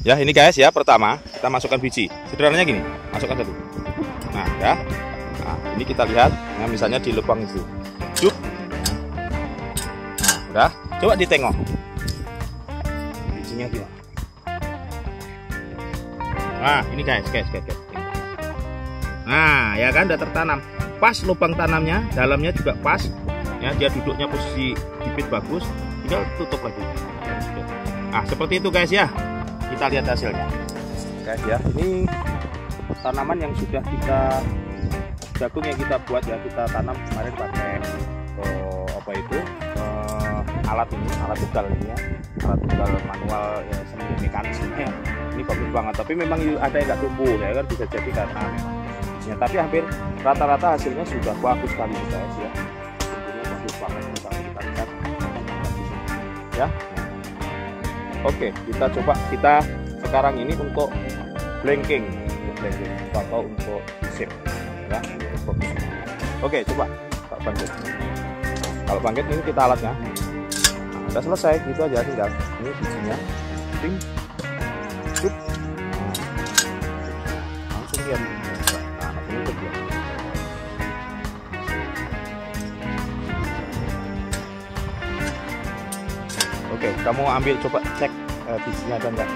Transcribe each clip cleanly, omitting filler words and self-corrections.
Ya, ini guys ya, pertama kita masukkan biji. Sederhananya gini, masukkan satu. Nah, ya. Nah, ini kita lihat, nah misalnya di lubang itu. Cuk. Nah, udah. Coba ditengok. Bijinya gimana? Nah, ini guys. Nah, ya kan udah tertanam. Pas lubang tanamnya, dalamnya juga pas. Ya, dia duduknya posisi bibit bagus. Tinggal tutup lagi. Nah, seperti itu guys ya. Kita lihat hasilnya. Guys ya, ini tanaman yang sudah kita jagung yang kita buat ya, kita tanam kemarin pakai alat ini, alat tugal ini ya, alat tugal manual ya, semi mekanis ya. Ini bagus banget, tapi memang ada yang nggak tumbuh ya kan, bisa jadi karena memang ya, tapi hampir rata-rata hasilnya sudah bagus sekali guys ya. Ini bagus banget kalau kita lihat ya. Oke, kita coba, kita sekarang ini untuk blanking atau untuk sip ya. Oke, coba Pak Bangkit. Kalau Bangkit ini kita alatnya. Nah, udah selesai, gitu aja tinggal. Ini bijinya. Ting. Cup. Langsung dia. Nah, ini dia. Oke, kamu ambil, coba cek bijinya ada enggak.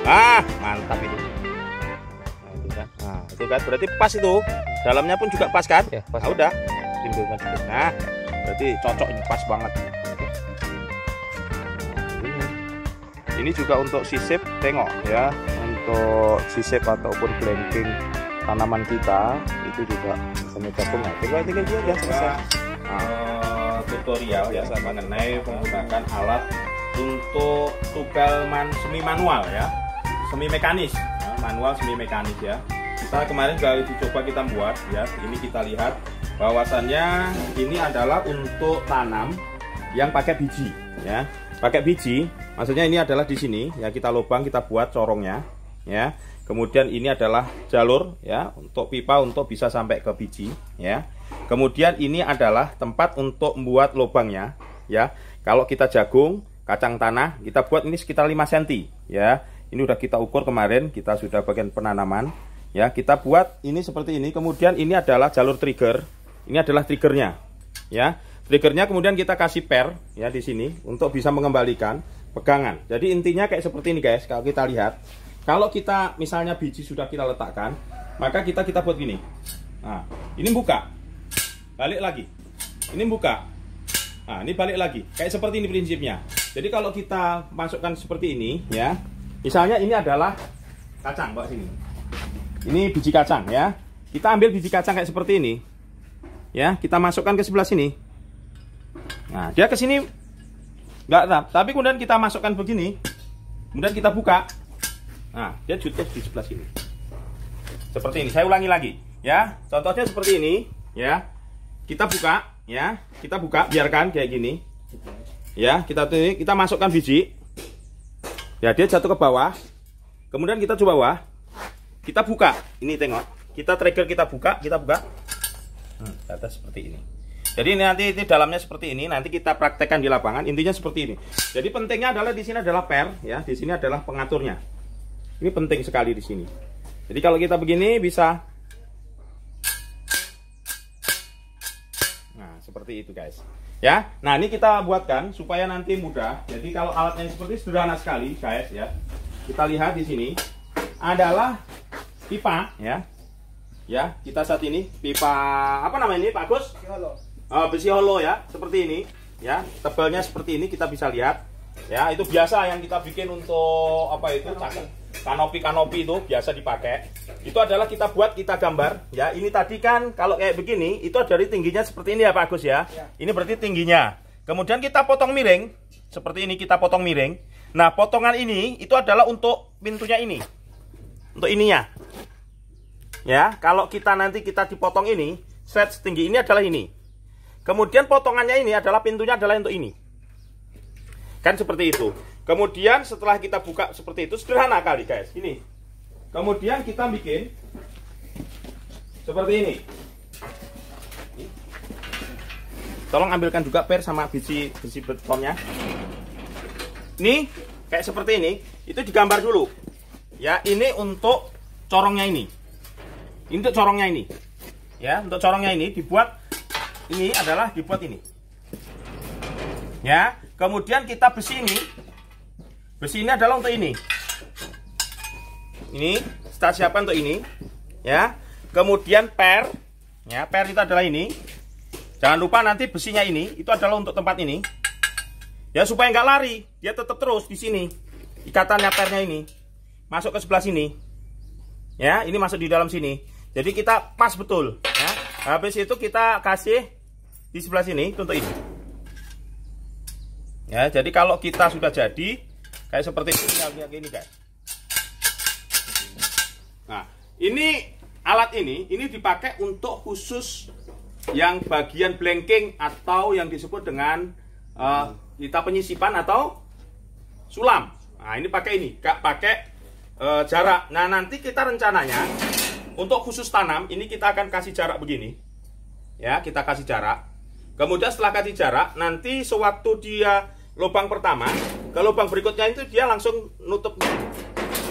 Ah, mantap itu. Nah, itu kan berarti pas itu. Dalamnya pun juga pas kan? Ya, pas. Nah, udah. Timbulkan sedikit. Nah, berarti cocok ini, pas banget. Ini juga untuk sisip, tengok ya. Untuk sisip ataupun blanking tanaman kita itu juga sama jagung. Nah, tinggal dia udah selesai. Tutorial ya mengenai menggunakan alat untuk tugal semi manual ya, semi mekanis, ya, manual semi mekanis ya. Kita kemarin juga dicoba kita buat ya. Ini kita lihat bahwasannya ini adalah untuk tanam yang pakai biji ya. Pakai biji, maksudnya ini adalah di sini ya, kita lubang, kita buat corongnya ya. Kemudian ini adalah jalur ya untuk pipa untuk bisa sampai ke biji ya. Kemudian ini adalah tempat untuk membuat lubangnya ya. Kalau kita jagung, kacang tanah, kita buat ini sekitar 5 cm ya. Ini udah kita ukur kemarin, kita sudah bagian penanaman ya. Kita buat ini seperti ini. Kemudian ini adalah jalur trigger. Ini adalah triggernya ya. Triggernya kemudian kita kasih per ya di sini untuk bisa mengembalikan pegangan. Jadi intinya kayak seperti ini guys. Kalau kita lihat, kalau kita misalnya biji sudah kita letakkan, maka kita buat gini. Nah, ini buka. Balik lagi, ini buka. Nah, ini balik lagi, kayak seperti ini prinsipnya. Jadi kalau kita masukkan seperti ini ya, misalnya ini adalah kacang, bawa sini. Ini biji kacang ya. Kita ambil biji kacang kayak seperti ini ya, kita masukkan ke sebelah sini. Nah, dia ke sini nggak tetap, tapi kemudian kita masukkan begini, kemudian kita buka. Nah, dia jutek di sebelah sini. Seperti ini, saya ulangi lagi ya. Contohnya seperti ini ya. Kita buka ya, kita buka, biarkan kayak gini ya. Kita masukkan biji ya, dia jatuh ke bawah. Kemudian kita coba bawah, kita buka. Ini tengok, kita trigger, kita buka ke atas seperti ini. Jadi ini nanti di dalamnya seperti ini, nanti kita praktekkan di lapangan. Intinya seperti ini. Jadi pentingnya adalah di sini adalah per ya, di sini adalah pengaturnya. Ini penting sekali di sini. Jadi kalau kita begini bisa. Seperti itu guys ya. Nah, ini kita buatkan supaya nanti mudah. Jadi kalau alatnya seperti sederhana sekali guys ya. Kita lihat di sini adalah pipa ya. Ya, kita saat ini pipa apa namanya ini Pak Gus? Besi holo ya, seperti ini ya. Tebalnya seperti ini, kita bisa lihat ya. Itu biasa yang kita bikin untuk apa itu kanopi itu biasa dipakai. Itu adalah kita buat, kita gambar ya. Ini tadi kan kalau kayak begini itu dari tingginya seperti ini ya Pak Agus ya. Ini berarti tingginya. Kemudian kita potong miring seperti ini, kita potong miring. Nah, potongan ini itu adalah untuk pintunya ini, untuk ininya ya. Kalau kita nanti kita dipotong ini, set setinggi ini adalah ini. Kemudian potongannya ini adalah pintunya adalah untuk ini. Kan seperti itu. Kemudian setelah kita buka seperti itu, sederhana kali guys. Ini. Kemudian kita bikin seperti ini. Tolong ambilkan juga per sama biji betonnya. Ini kayak seperti ini, itu digambar dulu. Ya, ini untuk corongnya ini. Ini untuk corongnya ini. Ya, untuk corongnya ini dibuat, ini adalah dibuat ini. Ya, kemudian kita besi ini. Besi ini adalah untuk ini. Ini kita siapkan untuk ini. Ya. Kemudian per. Ya, per itu adalah ini. Jangan lupa nanti besinya ini itu adalah untuk tempat ini. Ya, supaya nggak lari, dia tetap terus di sini. Ikatannya pernya ini masuk ke sebelah sini. Ya, ini masuk di dalam sini. Jadi kita pas betul, ya. Habis itu kita kasih di sebelah sini untuk ini. Ya, jadi kalau kita sudah jadi kayak seperti ini, guys. Nah, ini alat ini dipakai untuk khusus yang bagian blanking atau yang disebut dengan kita penyisipan atau sulam. Nah, ini pakai ini, gak pakai jarak. Nah, nanti kita rencananya untuk khusus tanam ini kita akan kasih jarak begini. Ya, kita kasih jarak. Kemudian setelah kasih jarak, nanti sewaktu dia lubang pertama, ke lubang berikutnya itu dia langsung nutup.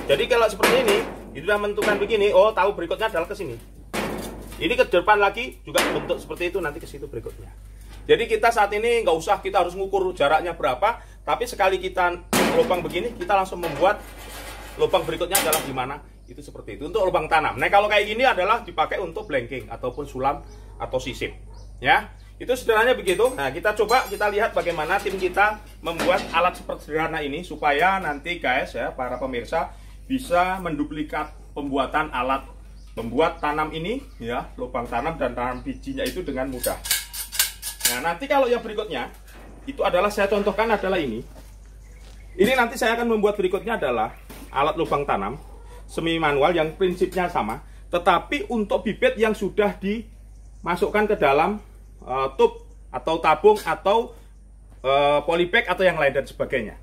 Jadi kalau seperti ini, itu sudah menentukan begini, oh tahu berikutnya adalah ke sini. Ini ke depan lagi juga bentuk seperti itu, nanti ke situ berikutnya. Jadi kita saat ini nggak usah kita harus ngukur jaraknya berapa, tapi sekali kita lubang begini, kita langsung membuat lubang berikutnya adalah di mana, itu seperti itu untuk lubang tanam. Nah, kalau kayak gini adalah dipakai untuk blanking ataupun sulam atau sisip. Ya, itu sederhananya begitu. Nah, kita coba kita lihat bagaimana tim kita membuat alat seperti sederhana ini supaya nanti guys ya, para pemirsa bisa menduplikat pembuatan alat membuat tanam ini ya, lubang tanam dan tanam bijinya itu dengan mudah. Nah, nanti kalau yang berikutnya itu adalah saya contohkan adalah ini. Ini nanti saya akan membuat berikutnya adalah alat lubang tanam semi manual yang prinsipnya sama, tetapi untuk bibit yang sudah dimasukkan ke dalam tub atau tabung atau polybag atau yang lain dan sebagainya.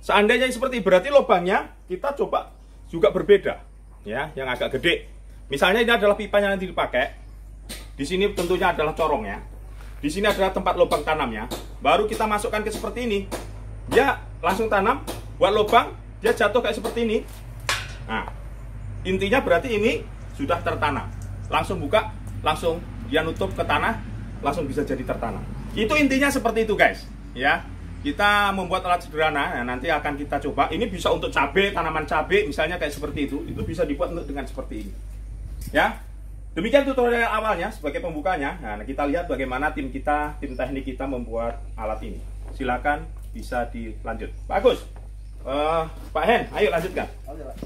Seandainya seperti berarti lubangnya kita coba juga berbeda ya, yang agak gede. Misalnya ini adalah pipanya yang nanti dipakai. Di sini tentunya adalah corongnya. Di sini adalah tempat lubang tanamnya. Baru kita masukkan ke seperti ini. Dia langsung tanam, buat lubang, dia jatuh kayak seperti ini. Nah, intinya berarti ini sudah tertanam. Langsung buka, langsung dia nutup ke tanah, langsung bisa jadi tertanam. Itu intinya seperti itu, guys. Ya, kita membuat alat sederhana. Nah, nanti akan kita coba. Ini bisa untuk cabai, tanaman cabai, misalnya kayak seperti itu. Itu bisa dibuat untuk dengan seperti ini. Ya. Demikian tutorial awalnya sebagai pembukanya. Nah, kita lihat bagaimana tim teknik kita membuat alat ini. Silakan bisa dilanjut. Pak Agus, Pak Hen, ayo lanjutkan. Oke, Pak.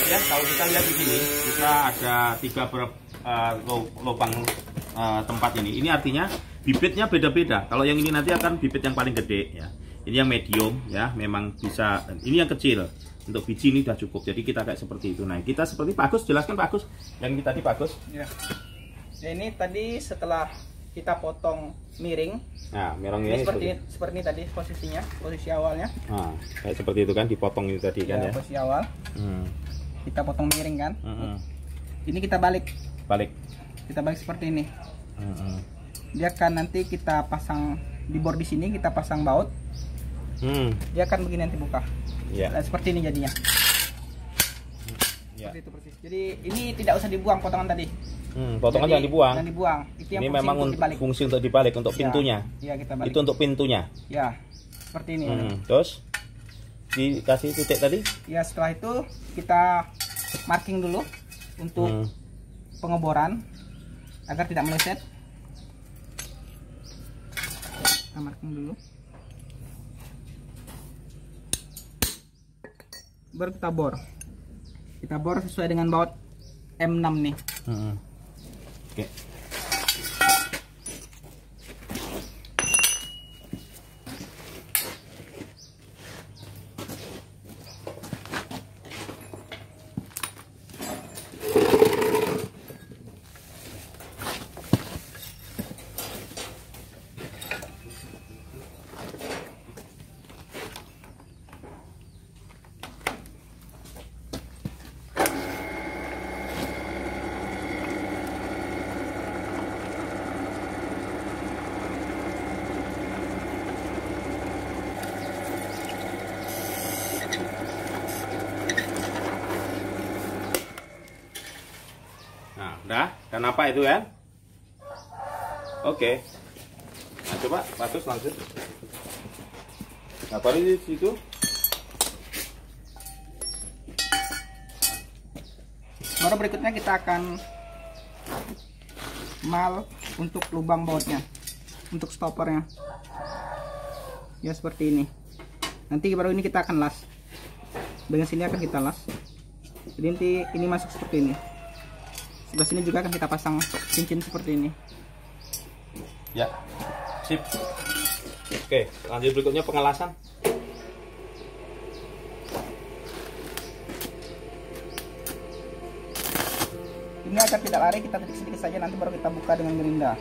Ya, kalau kita lihat di sini kita ada 3 lubang tempat ini. Ini artinya bibitnya beda-beda. Kalau yang ini nanti akan bibit yang paling gede ya. Ini yang medium ya, memang bisa. Ini yang kecil. Untuk biji ini udah cukup. Jadi kita kayak seperti itu. Nah, kita seperti Pak Agus, jelaskan Pak Agus. Yang ini tadi Pak Agus. Ya. Ya, ini tadi setelah kita potong miring. Nah, ini seperti ini tadi posisinya, posisi awalnya. Nah, kayak seperti itu kan, dipotong itu tadi kan ya. Posisi awal. Kita potong miring kan. Ini kita balik. Kita balik seperti ini. Dia akan nanti kita pasang di bor di sini, kita pasang baut. Dia akan begini nanti buka. Nah, seperti ini jadinya. Seperti itu persis. Jadi ini tidak usah dibuang potongan tadi. Potongan jangan dibuang. Jangan dibuang. Itu yang ini memang fungsi untuk dibalik, untuk pintunya. Iya, kita balik. Itu untuk pintunya. Ya, seperti ini. Terus dikasih titik tadi? Ya, setelah itu kita marking dulu untuk pengeboran agar tidak meleset. Kita marking dulu. Baru kita bor. Kita bor sesuai dengan baut M6 nih. Oke. Udah, dan apa itu ya? Oke. Nah, coba Patus lanjut. Nah, baru di situ. Baru berikutnya kita akan mal untuk lubang bautnya, untuk stoppernya. Ya seperti ini. Nanti baru ini kita akan las. Bagian sini akan kita las. Jadi nanti ini masuk seperti ini. Sebelah sini juga akan kita pasang cincin seperti ini. Ya, sip. Oke, lanjut berikutnya pengelasan. Ini agar tidak lari, kita titik sedikit saja, nanti baru kita buka dengan gerinda.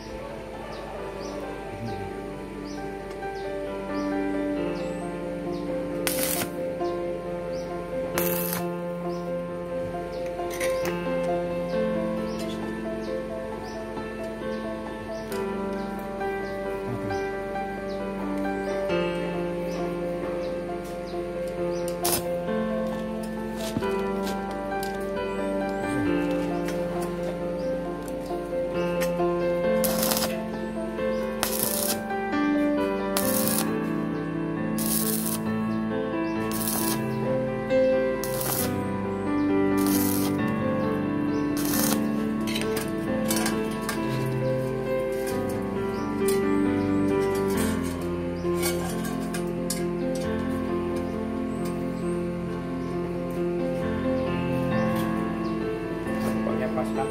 Paskan.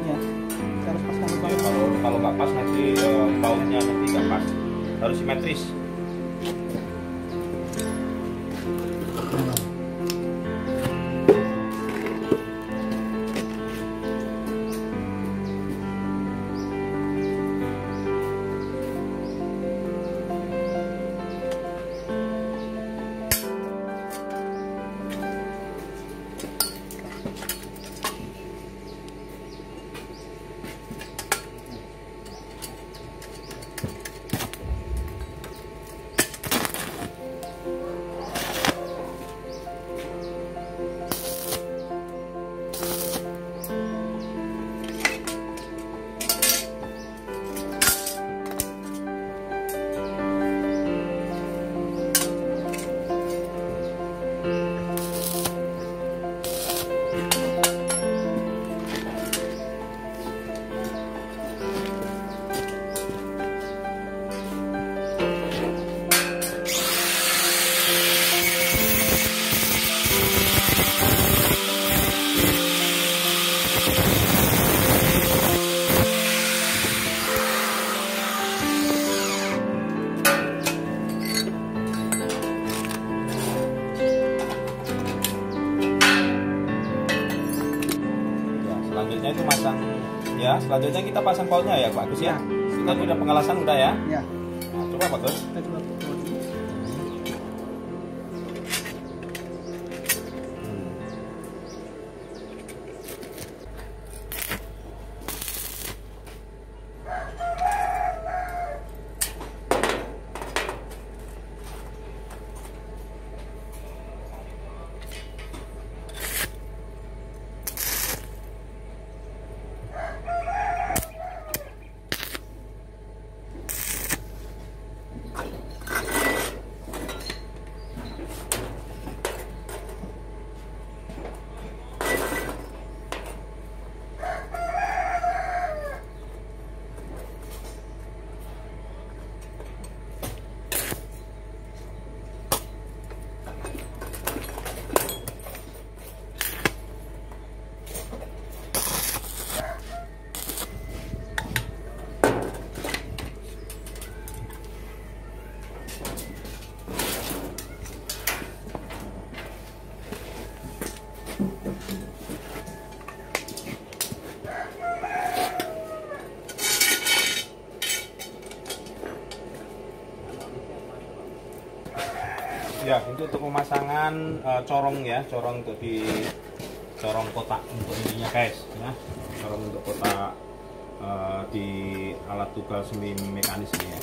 Ya, harus paskan lubang. Ya, kalau nggak pas nanti bautnya nanti nggak pas, harus simetris. pasang ya. Selanjutnya kita pasang bautnya ya Pak Agus ya. Kita udah pengelasan udah ya. Ya. Nah, coba Pak Agus. Kita coba baut dulu. Ya, untuk pemasangan corong ya, corong untuk di corong kotak untuk ininya guys, ya, corong untuk kotak di alat tunggal semi mekanis ini ya.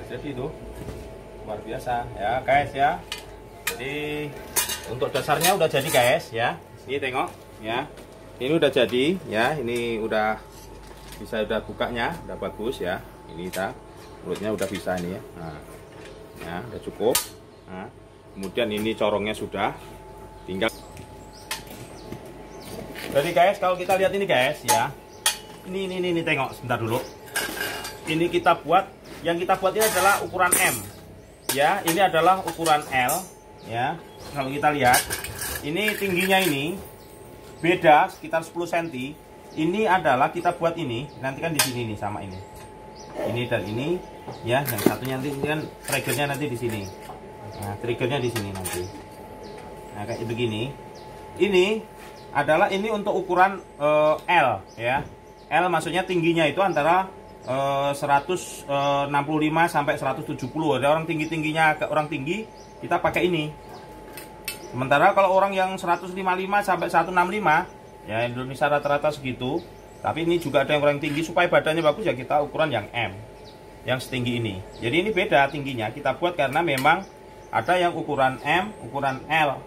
Jadi itu luar biasa ya guys ya. Jadi untuk dasarnya udah jadi guys ya. Ini tengok ya. Ini udah jadi ya. Ini udah bisa, udah bukanya udah bagus ya. Ini kita mulutnya udah bisa ini ya. Nah, ya udah cukup. Nah, kemudian ini corongnya sudah, tinggal. Jadi guys kalau kita lihat ini guys ya. Ini tengok sebentar dulu. Ini kita buat. Yang kita buat ini adalah ukuran M ya, ini adalah ukuran L ya. Kalau kita lihat ini tingginya ini beda sekitar 10 cm. Ini adalah kita buat ini nanti kan di sini nih sama ini dan ini ya. Yang satunya nanti kan triggernya nanti di sini. Nah, triggernya di sini nanti. Nah, kayak begini. Ini adalah ini untuk ukuran L ya. L maksudnya tingginya itu antara 165 sampai 170. Ada orang tingginya agak orang tinggi, kita pakai ini. Sementara kalau orang yang 155 sampai 165 ya, Indonesia rata-rata segitu. Tapi ini juga ada yang orang tinggi, supaya badannya bagus ya kita ukuran yang M, yang setinggi ini. Jadi ini beda tingginya kita buat karena memang ada yang ukuran M, ukuran L.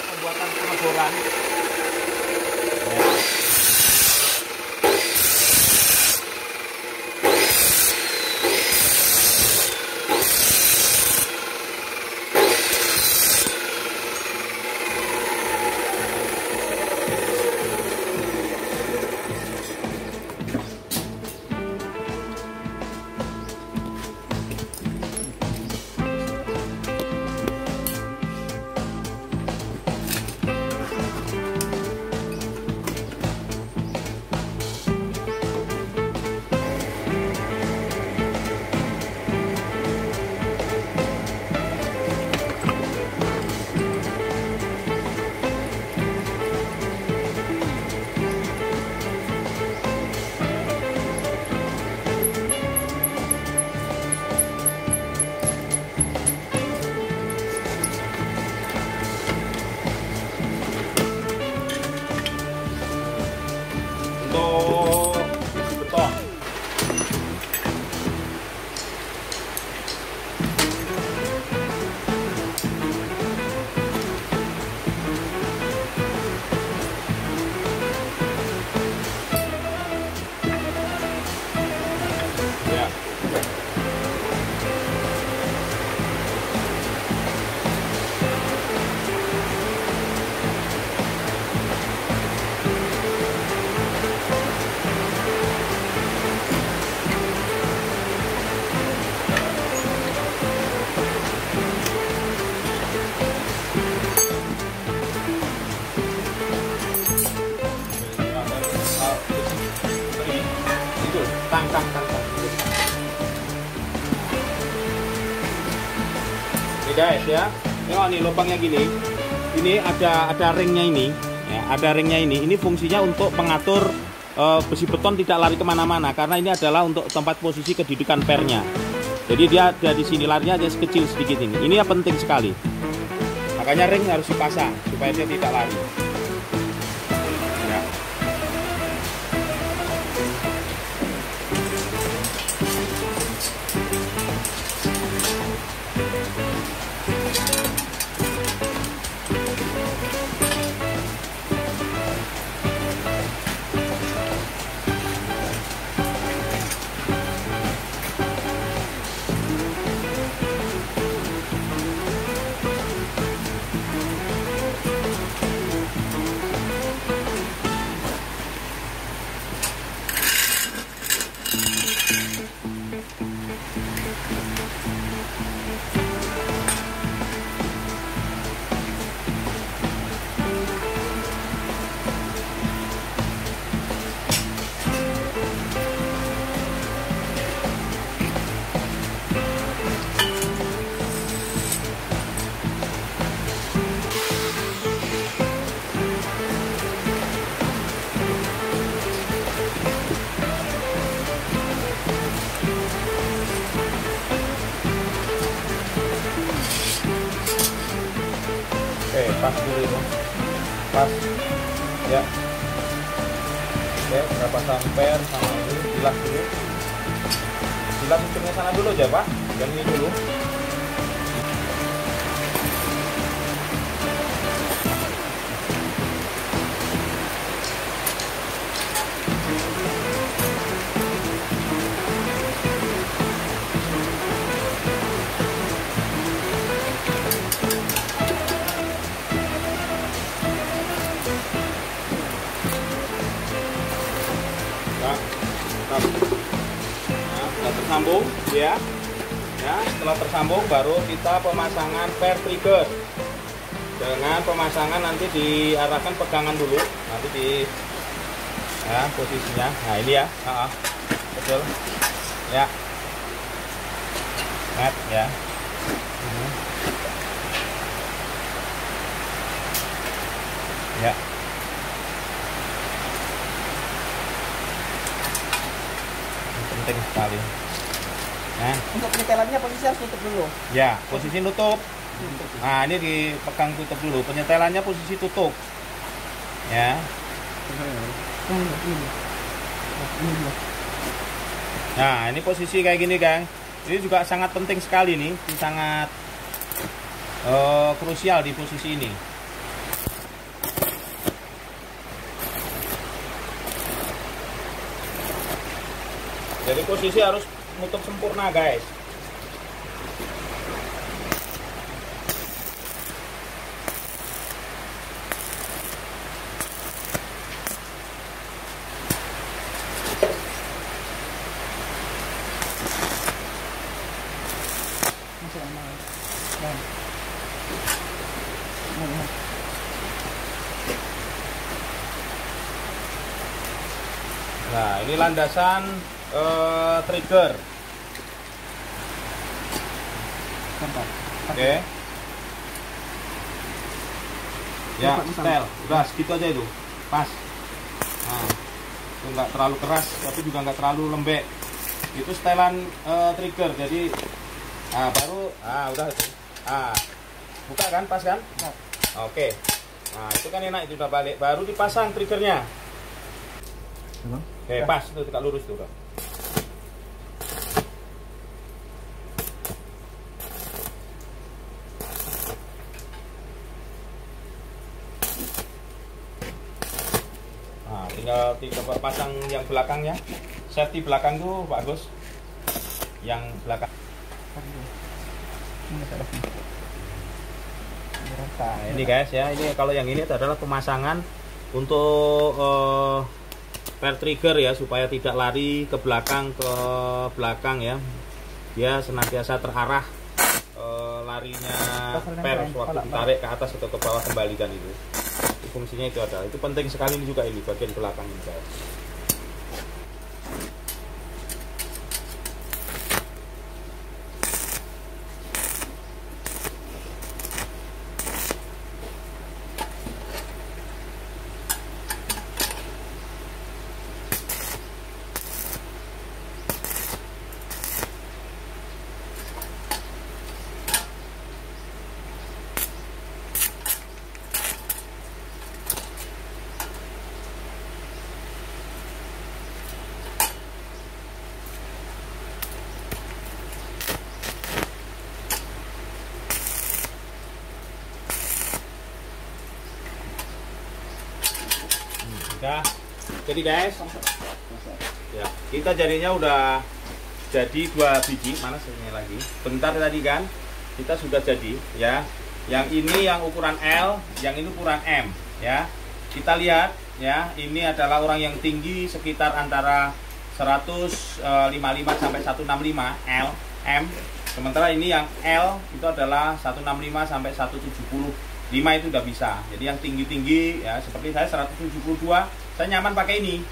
Pembuatan pengeboran. Ini guys ya, tengok nih lubangnya gini. Ini ada ringnya ini, ya, ada ringnya ini. Ini fungsinya untuk pengatur besi beton tidak lari kemana-mana, karena ini adalah untuk tempat posisi kedudukan pernya. Jadi dia ada di sini, larinya aja sekecil sedikit ini. Ini ya penting sekali. Makanya ring harus dipasang supaya dia tidak lari. Ya. Oke, pas dulu itu. Pas. Ya. Oke, berapa samper sama ini bilas dulu. Bilas ujungnya sana dulu aja, Pak. Dan ini dulu. Nah, setelah tersambung ya. Ya, setelah tersambung baru kita pemasangan per trigger. Dengan pemasangan nanti diarahkan pegangan dulu, nanti di ya, posisinya. Nah, ini ya. Betul. Ya. Net ya. Ya. Penting sekali. Nah, Untuk penyetelannya posisi harus tutup dulu. ya, posisi nutup. Nah, ini dipegang tutup dulu. Penyetelannya posisi tutup. Ya. Nah, ini posisi kayak gini, Kang. Ini juga sangat penting sekali nih, ini sangat krusial di posisi ini. Jadi posisi harus nutup sempurna, guys. Nah, ini landasan trigger. Oke. Ya, setel. Udah segitu aja itu. Pas. Nah, itu nggak terlalu keras, tapi juga nggak terlalu lembek. Itu setelan trigger. Jadi, baru, udah itu. Buka kan, pas kan? Oke. Nah, itu kan enak, itu udah balik. Baru dipasang triggernya. Oke, pas itu tegak lurus tuh, udah. Nah, tinggal pasang yang belakangnya. Safety belakang tuh Pak Agus. Yang belakang. Nah, ini guys ya, ini kalau yang ini adalah pemasangan untuk per trigger ya, supaya tidak lari ke belakang ya. Dia senantiasa terarah larinya per waktu ditarik ke atas atau ke bawah kembalikan itu. Fungsinya itu adalah, itu penting sekali ini juga, ini bagian belakang ini guys. Nah, jadi guys, ya kita jadinya udah jadi 2 biji. Mana satunya lagi? Bentar tadi kan kita sudah jadi ya. Yang ini yang ukuran L, yang ini ukuran M ya. Kita lihat ya, ini adalah orang yang tinggi sekitar antara 155 sampai 165 L, M. Sementara ini yang L itu adalah 165 sampai 175 itu udah bisa. Jadi yang tinggi-tinggi ya, seperti saya 172, saya nyaman pakai ini.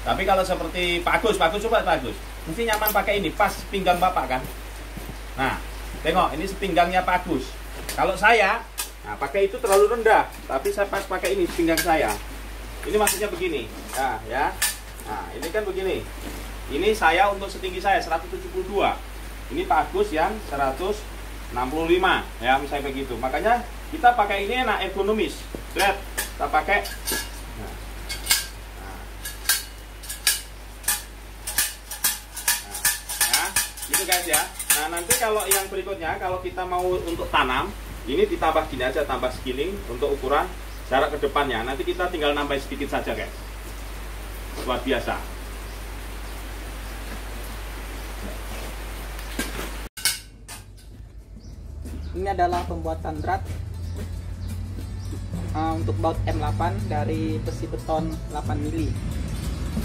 Tapi kalau seperti Pak Agus coba Pak Agus, mesti nyaman pakai ini, pas pinggang Bapak kan. Nah, tengok ini sepinggangnya Pak Agus. Kalau saya, nah pakai itu terlalu rendah, tapi saya pas pakai ini pinggang saya. Ini maksudnya begini, nah ya. Nah ini kan begini. Ini saya untuk setinggi saya 172. Ini Pak Agus yang 165 ya, misalnya begitu. Makanya kita pakai ini enak, ergonomis. Lihat, kita pakai. Nah, gitu guys ya. Nah nanti kalau yang berikutnya, kalau kita mau untuk tanam, ini ditambah gini aja, tambah segini untuk ukuran jarak ke depannya. Nanti kita tinggal nambah sedikit saja guys. Luar biasa. Ini adalah pembuatan drat untuk baut M8 dari besi beton 8 mili.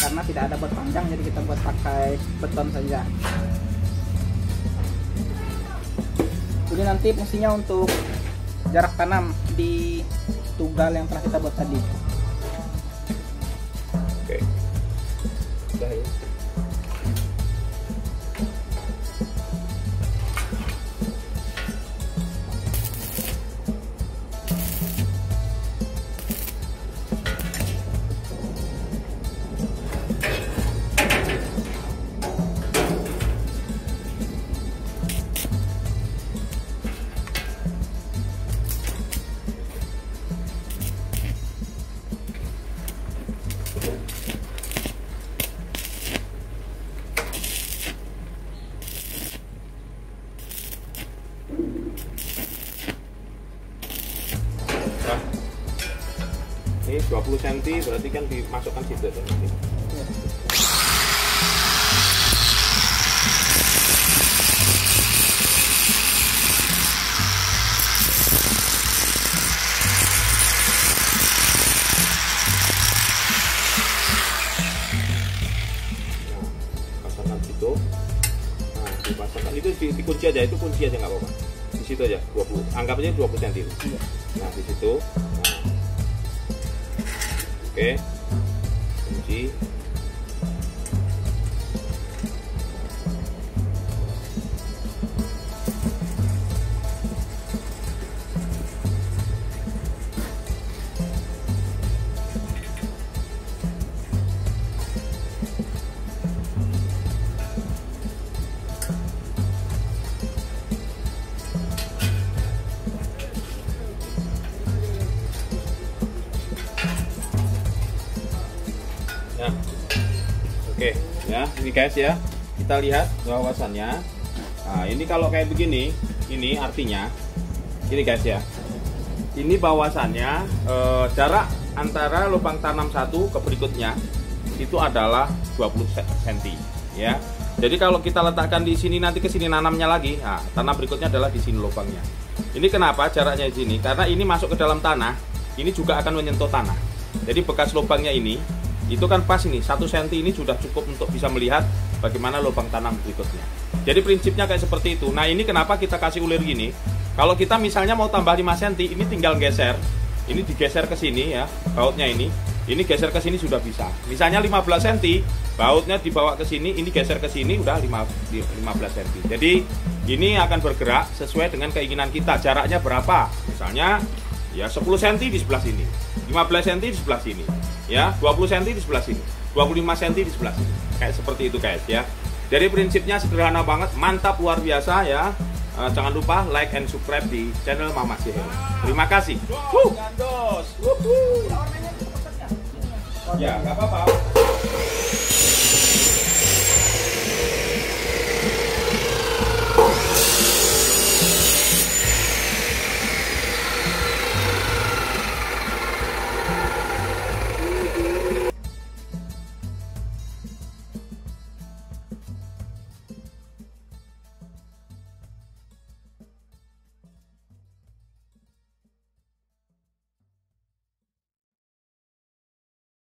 Karena tidak ada baut panjang, jadi kita buat pakai beton saja. Jadi nanti fungsinya untuk jarak tanam di tugal yang telah kita buat tadi. Oke. Udah ya. Ini 20 cm berarti kan dimasukkan situ nanti. Pasangkan situ. Nah, dipasangkan itu dikunci aja, itu kunci aja nggak apa-apa. Di situ aja 20. Anggap aja 20 cm. Nah, di situ. Oke, kunci. Oke, ya, ini guys ya, kita lihat bahwasannya. Nah, ini kalau kayak begini, ini artinya, ini guys ya, ini bahwasannya jarak antara lubang tanam satu ke berikutnya itu adalah 20 cm, ya. Jadi kalau kita letakkan di sini, nanti ke sini nanamnya lagi, nah, tanam berikutnya adalah di sini lubangnya. Ini kenapa jaraknya di sini? Karena ini masuk ke dalam tanah, ini juga akan menyentuh tanah. Jadi bekas lubangnya ini itu kan pas ini 1 cm ini sudah cukup untuk bisa melihat bagaimana lubang tanam berikutnya. Jadi prinsipnya kayak seperti itu. Nah ini kenapa kita kasih ulir gini. Kalau kita misalnya mau tambah 5 cm, ini tinggal geser. Ini digeser ke sini ya, bautnya ini geser ke sini sudah bisa. Misalnya 15 cm, bautnya dibawa ke sini, ini geser ke sini udah 15 cm. Jadi ini akan bergerak sesuai dengan keinginan kita. Jaraknya berapa? Misalnya ya 10 cm di sebelah sini, 15 cm di sebelah sini, ya 20 cm di sebelah sini, 25 cm di sebelah sini, kayak seperti itu guys ya. Jadi prinsipnya sederhana banget, mantap, luar biasa ya. Jangan lupa like and subscribe di channel Mama Sihel. Terima kasih. Ya nggak apa-apa.